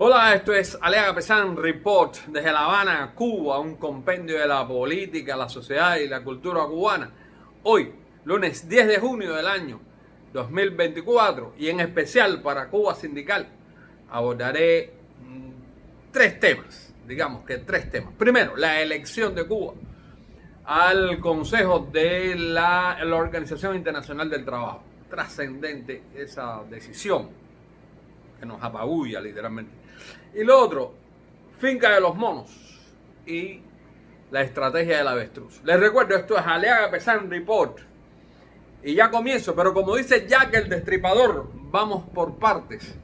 Hola, esto es Aliaga Pesán Report desde La Habana, Cuba, un compendio de la política, la sociedad y la cultura cubana. Hoy, lunes 10 de junio del año 2024, y en especial para Cuba Sindical, abordaré tres temas, tres temas. Primero, la elección de Cuba al Consejo de la Organización Internacional del Trabajo. Trascendente esa decisión que nos apabulla literalmente. Y lo otro, finca de los monos y la estrategia del avestruz. Les recuerdo, esto es Aliaga Pesán Report. Y ya comienzo, pero como dice Jack el Destripador, vamos por partes.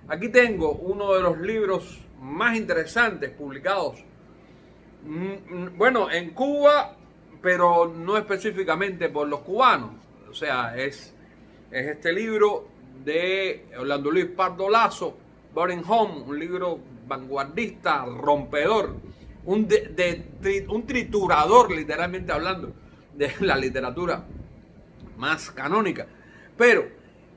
Aquí tengo uno de los libros más interesantes publicados, bueno, en Cuba, pero no específicamente por los cubanos. O sea, es este libro de Orlando Luis Pardo Lazo, Boarding Home, un libro vanguardista, rompedor, un triturador, literalmente hablando, de la literatura más canónica. Pero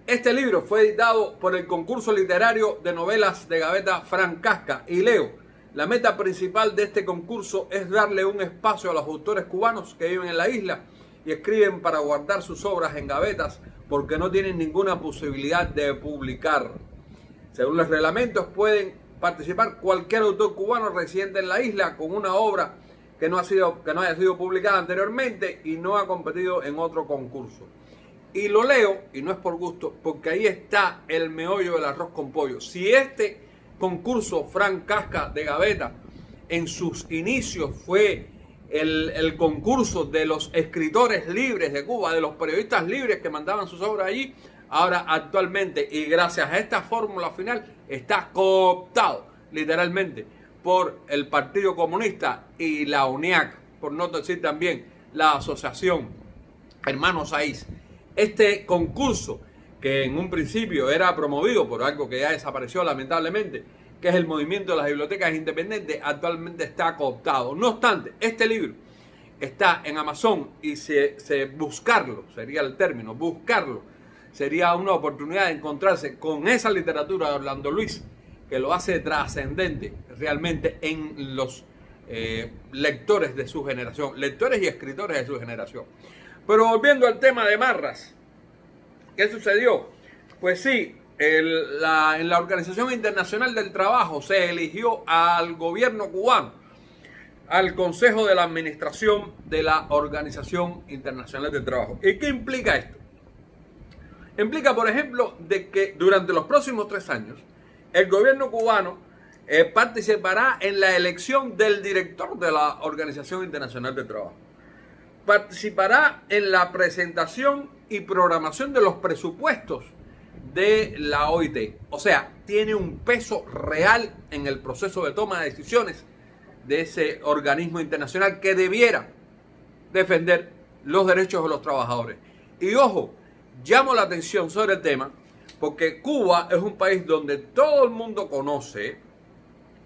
este libro fue editado por el concurso literario de novelas de gaveta Frank Kafka, y leo: la meta principal de este concurso es darle un espacio a los autores cubanos que viven en la isla y escriben para guardar sus obras en gavetas porque no tienen ninguna posibilidad de publicar. Según los reglamentos, pueden participar cualquier autor cubano residente en la isla con una obra que no haya sido publicada anteriormente y no ha competido en otro concurso. Y lo leo, y no es por gusto, porque ahí está el meollo del arroz con pollo. Si este concurso Frank Kafka de gaveta en sus inicios fue el concurso de los escritores libres de Cuba, de los periodistas libres que mandaban sus obras allí, ahora actualmente, y gracias a esta fórmula final, está cooptado literalmente por el Partido Comunista y la UNIAC, por no decir también la Asociación Hermanos Saiz. Este concurso, que en un principio era promovido por algo que ya desapareció lamentablemente, que es el movimiento de las bibliotecas independientes, actualmente está cooptado. No obstante, este libro está en Amazon y buscarlo, sería el término, buscarlo, sería una oportunidad de encontrarse con esa literatura de Orlando Luis, que lo hace trascendente realmente en los lectores de su generación, lectores y escritores de su generación. Pero volviendo al tema de Marras, ¿qué sucedió? Pues sí, en la Organización Internacional del Trabajo se eligió al gobierno cubano, al Consejo de la Administración de la Organización Internacional del Trabajo. ¿Y qué implica esto? Implica, por ejemplo, de que durante los próximos 3 años, el gobierno cubano participará en la elección del director de la Organización Internacional del Trabajo. Participará en la presentación y programación de los presupuestos de la OIT. O sea, tiene un peso real en el proceso de toma de decisiones de ese organismo internacional que debiera defender los derechos de los trabajadores. Y ojo, llamo la atención sobre el tema porque Cuba es un país donde todo el mundo conoce,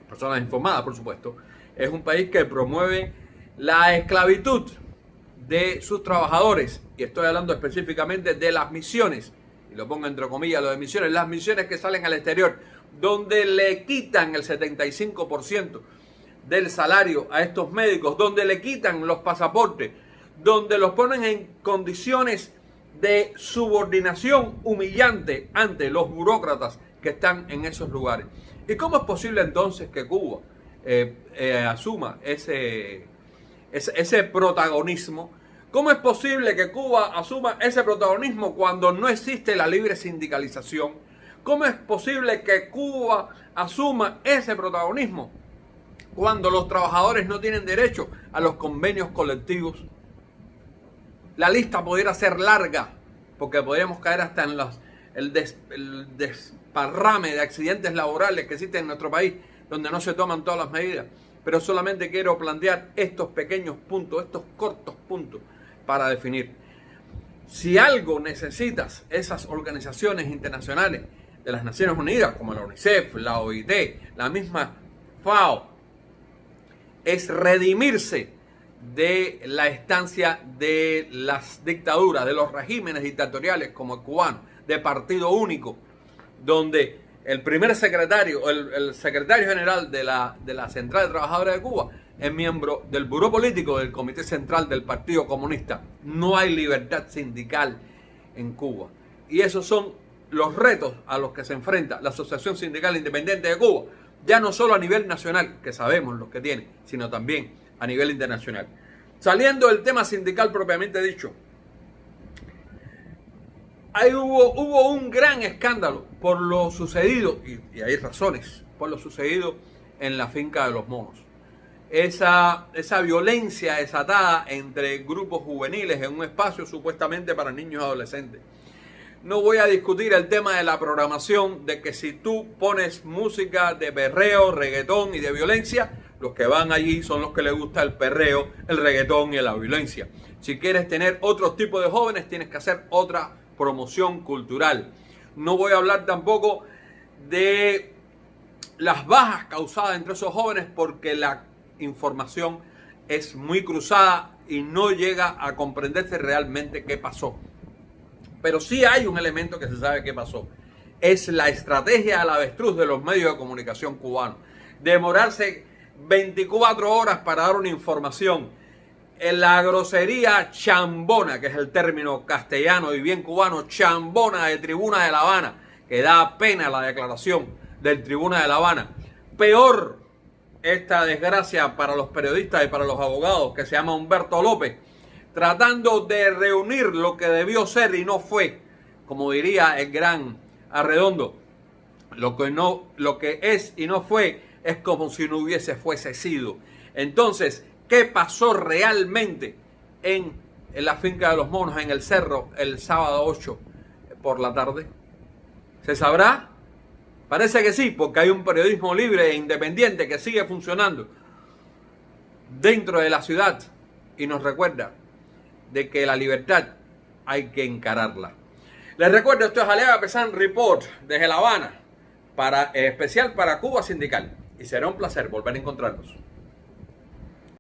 personas informadas por supuesto, es un país que promueve la esclavitud de sus trabajadores, y estoy hablando específicamente de las misiones, y lo pongo entre comillas, lo de misiones, las misiones que salen al exterior, donde le quitan el 75% del salario a estos médicos, donde le quitan los pasaportes, donde los ponen en condiciones de subordinación humillante ante los burócratas que están en esos lugares. ¿Y cómo es posible entonces que Cuba asuma ese protagonismo? ¿Cómo es posible que Cuba asuma ese protagonismo cuando no existe la libre sindicalización? ¿Cómo es posible que Cuba asuma ese protagonismo cuando los trabajadores no tienen derecho a los convenios colectivos? La lista pudiera ser larga, porque podríamos caer hasta en el desparrame de accidentes laborales que existen en nuestro país, donde no se toman todas las medidas. Pero solamente quiero plantear estos pequeños puntos, estos cortos puntos, para definir. Si algo necesitas esas organizaciones internacionales de las Naciones Unidas, como la UNICEF, la OIT, la misma FAO, es redimirse de la estancia de las dictaduras, de los regímenes dictatoriales como el cubano, de partido único, donde el primer secretario, el secretario general de la Central de Trabajadores de Cuba, es miembro del Buró Político del Comité Central del Partido Comunista. No hay libertad sindical en Cuba. Y esos son los retos a los que se enfrenta la Asociación Sindical Independiente de Cuba, ya no solo a nivel nacional, que sabemos los que tiene, sino también a nivel internacional. Saliendo del tema sindical propiamente dicho, hubo un gran escándalo por lo sucedido, y hay razones, por lo sucedido en la finca de los monos. Esa violencia desatada entre grupos juveniles en un espacio supuestamente para niños y adolescentes. No voy a discutir el tema de la programación, de que si tú pones música de perreo, reggaetón y de violencia, los que van allí son los que les gusta el perreo, el reggaetón y la violencia. Si quieres tener otro tipo de jóvenes, tienes que hacer otra promoción cultural. No voy a hablar tampoco de las bajas causadas entre esos jóvenes, porque la información es muy cruzada y no llega a comprenderse realmente qué pasó. Pero sí hay un elemento que se sabe qué pasó. Es la estrategia al avestruz de los medios de comunicación cubanos. Demorarse 24 horas para dar una información. En la grosería chambona, que es el término castellano y bien cubano, chambona de Tribuna de La Habana, que da pena la declaración del Tribuna de La Habana. Peor esta desgracia para los periodistas y para los abogados, que se llama Humberto López, tratando de reunir lo que debió ser y no fue, como diría el gran Arredondo, lo que es y no fue es como si no fuese sido. Entonces, ¿qué pasó realmente en la finca de los monos, en el cerro, el sábado 8 por la tarde? ¿Se sabrá? Parece que sí, porque hay un periodismo libre e independiente que sigue funcionando dentro de la ciudad y nos recuerda de que la libertad hay que encararla. Les recuerdo, esto es Aliaga Pesán Report desde La Habana, especial para Cuba Sindical. Y será un placer volver a encontrarnos.